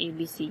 ABC,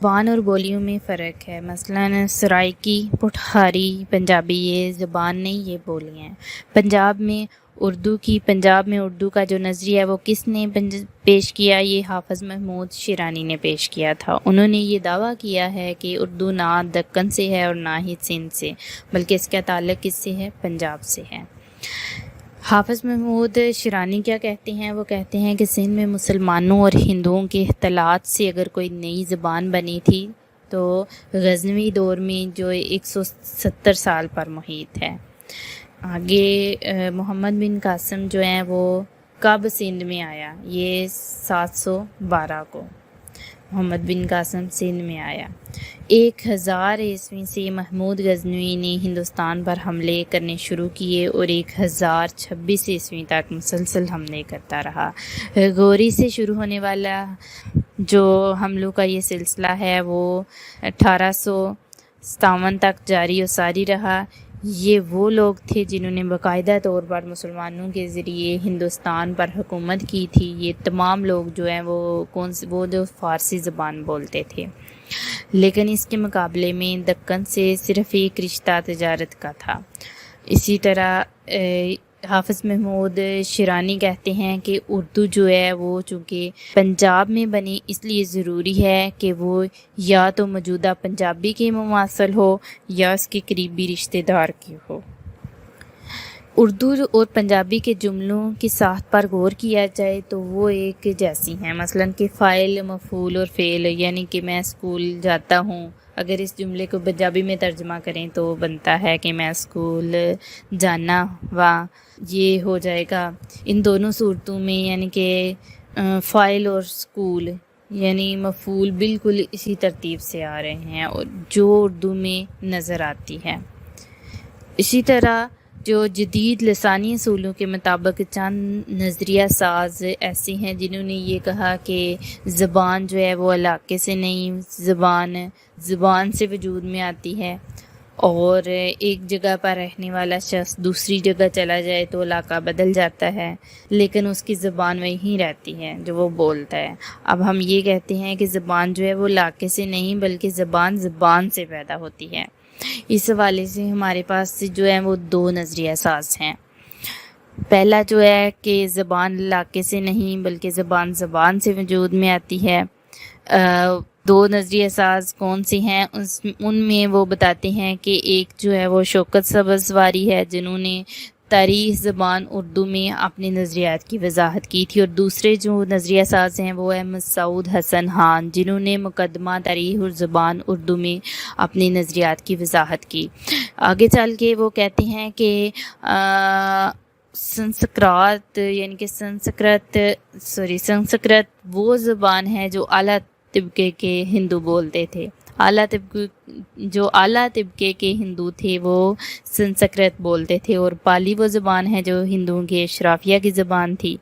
زبان اور بولیوں میں فرق ہے، مثلاً سرائکی، پٹھاری پنجابی یہ زبان نہیں، یہ بولی ہیں۔ پنجاب میں اردو کا جو نظریہ ہے وہ کس نے پیش کیا؟ یہ حافظ محمود شیرانی نے پیش کیا تھا۔ انہوں نے یہ دعویٰ کیا ہے کہ اردو نہ دکن سے ہے اور نہ ہی سندھ سے، بلکہ اس کا تعلق کس سے ہے؟ پنجاب سے ہے۔ حافظ محمود شیرانی کیا کہتے ہیں؟ وہ کہتے ہیں کہ سندھ میں مسلمانوں اور ہندوؤں کے اختلاط سے اگر کوئی نئی زبان بنی تھی تو غزنوی دور میں جو 170 سال پر محیط ہے۔ آگے محمد بن قاسم جو ہیں وہ کب سندھ میں آیا؟ یہ 712 کو محمد بن قاسم سندھ میں آیا۔ 1000 عیسوی سے محمود غزنوی نے ہندوستان پر حملے کرنے شروع کیے اور 1026 عیسوی تک مسلسل حملے کرتا رہا۔ غوری سے شروع ہونے والا جو حملوں کا یہ سلسلہ ہے وہ 1857 تک جاری و ساری رہا۔ یہ وہ لوگ تھے جنہوں نے باقاعدہ طور پر مسلمانوں کے ذریعے ہندوستان پر حکومت کی تھی۔ یہ تمام لوگ جو ہیں وہ جو فارسی زبان بولتے تھے، لیکن اس کے مقابلے میں دکن سے صرف ایک رشتہ تجارت کا تھا۔ اسی طرح حافظ محمود شیرانی کہتے ہیں کہ اردو جو ہے وہ چونکہ پنجاب میں بنی، اس لیے ضروری ہے کہ وہ یا تو موجودہ پنجابی کے مماثل ہو یا اس کے قریبی رشتہ دار کی ہو۔ اردو اور پنجابی کے جملوں کی ساخت پر غور کیا جائے تو وہ ایک جیسی ہیں، مثلاً کہ فاعل، مفعول اور فعل، یعنی کہ میں اسکول جاتا ہوں، اگر اس جملے کو پنجابی میں ترجمہ کریں تو بنتا ہے کہ میں اسکول جانا وا، یہ ہو جائے گا۔ ان دونوں صورتوں میں یعنی کہ فاعل اور اسکول یعنی مفعول بالکل اسی ترتیب سے آ رہے ہیں اور جو اردو میں نظر آتی ہے۔ اسی طرح جو جدید لسانی اصولوں کے مطابق چند نظریہ ساز ایسے ہیں جنہوں نے یہ کہا کہ زبان جو ہے وہ علاقے سے نہیں، زبان سے وجود میں آتی ہے، اور ایک جگہ پر رہنے والا شخص دوسری جگہ چلا جائے تو علاقہ بدل جاتا ہے، لیکن اس کی زبان وہیں رہتی ہے جو وہ بولتا ہے۔ اب ہم یہ کہتے ہیں کہ زبان جو ہے وہ علاقے سے نہیں بلکہ زبان سے پیدا ہوتی ہے۔ اس حوالے سے ہمارے پاس جو ہے وہ دو نظریہ ساز ہیں۔ پہلا جو ہے کہ زبان علاقے سے نہیں بلکہ زبان سے وجود میں آتی ہے۔ دو نظریہ ساز کون سے ہیں؟ ان میں وہ بتاتے ہیں کہ ایک جو ہے وہ شوکت سبزواری ہے جنہوں نے تاریخ زبان اردو میں اپنے نظریات کی وضاحت کی تھی، اور دوسرے جو نظریہ ساز ہیں وہ احمد سعود حسن خان جنہوں نے مقدمہ تاریخ اور زبان اردو میں اپنے نظریات کی وضاحت کی۔ آگے چل کے وہ کہتے ہیں کہ سنسکرت وہ زبان ہے جو اعلیٰ طبقے کے ہندو بولتے تھے۔ اعلیٰ طبقے کے ہندو تھے وہ سنسکرت بولتے تھے، اور پالی وہ زبان ہے جو ہندوؤں کے اشرافیہ کی زبان تھی۔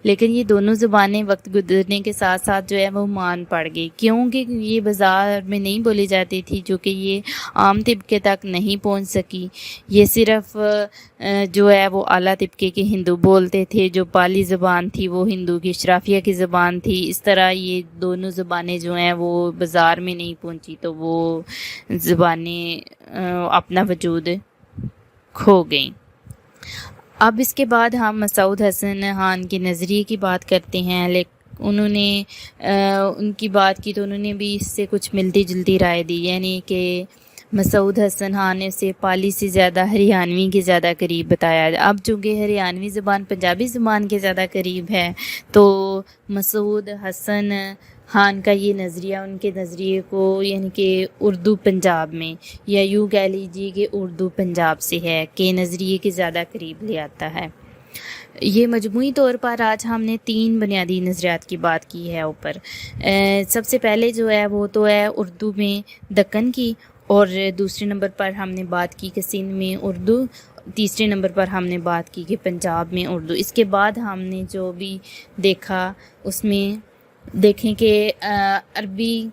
لیکن یہ دونوں زبانیں وقت گزرنے کے ساتھ ساتھ جو ہے وہ مان پڑ گئی، کیونکہ یہ بازار میں نہیں بولی جاتی تھی، جو کہ یہ عام طبقے تک نہیں پہنچ سکی۔ یہ صرف جو ہے وہ اعلیٰ طبقے کے ہندو بولتے تھے، جو پالی زبان تھی وہ ہندو کی اشرافیہ کی زبان تھی۔ اس طرح یہ دونوں زبانیں جو ہیں وہ بازار میں نہیں پہنچی تو وہ زبانیں اپنا وجود کھو گئیں۔ اب اس کے بعد ہم مسعود حسن خان کے نظریے کی بات کرتے ہیں، لیکن انہوں نے ان کی بات کی تو انہوں نے بھی اس سے کچھ ملتی جلتی رائے دی، یعنی کہ مسعود حسن خان نے اسے پالی سے زیادہ ہریانوی کے زیادہ قریب بتایا۔ اب چونکہ ہریانوی زبان پنجابی زبان کے زیادہ قریب ہے تو مسعود حسن خان کا یہ نظریہ ان کے نظریے کو یعنی کہ اردو پنجاب میں یا یوں کہہ لیجیے کہ اردو پنجاب سے ہے کہ نظریے کے زیادہ قریب لے آتا ہے۔ یہ مجموعی طور پر آج ہم نے 3 بنیادی نظریات کی بات کی ہے اوپر۔ سب سے پہلے جو ہے وہ تو ہے اردو میں دکن کی، اور دوسرے نمبر پر ہم نے بات کی کہ سندھ میں اردو، تیسرے نمبر پر ہم نے بات کی کہ پنجاب میں اردو۔ اس کے بعد ہم نے جو بھی دیکھا اس میں دیکھیں کہ عربی،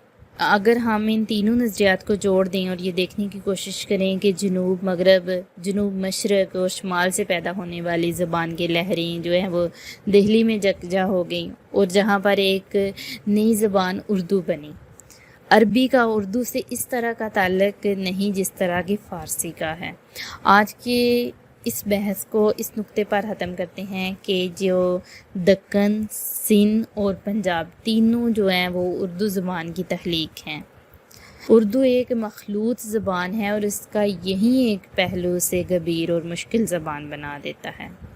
اگر ہم ان تینوں نظریات کو جوڑ دیں اور یہ دیکھنے کی کوشش کریں کہ جنوب مغرب، جنوب مشرق اور شمال سے پیدا ہونے والی زبان کے لہریں جو ہیں وہ دہلی میں یکجا ہو گئیں اور جہاں پر ایک نئی زبان اردو بنی۔ عربی کا اردو سے اس طرح کا تعلق نہیں جس طرح کی فارسی کا ہے۔ آج کے اس بحث کو اس نقطے پر ختم کرتے ہیں کہ جو دکن، سندھ اور پنجاب تینوں جو ہیں وہ اردو زبان کی تخلیق ہیں۔ اردو ایک مخلوط زبان ہے اور اس کا یہی ایک پہلو اسے غبیر اور مشکل زبان بنا دیتا ہے۔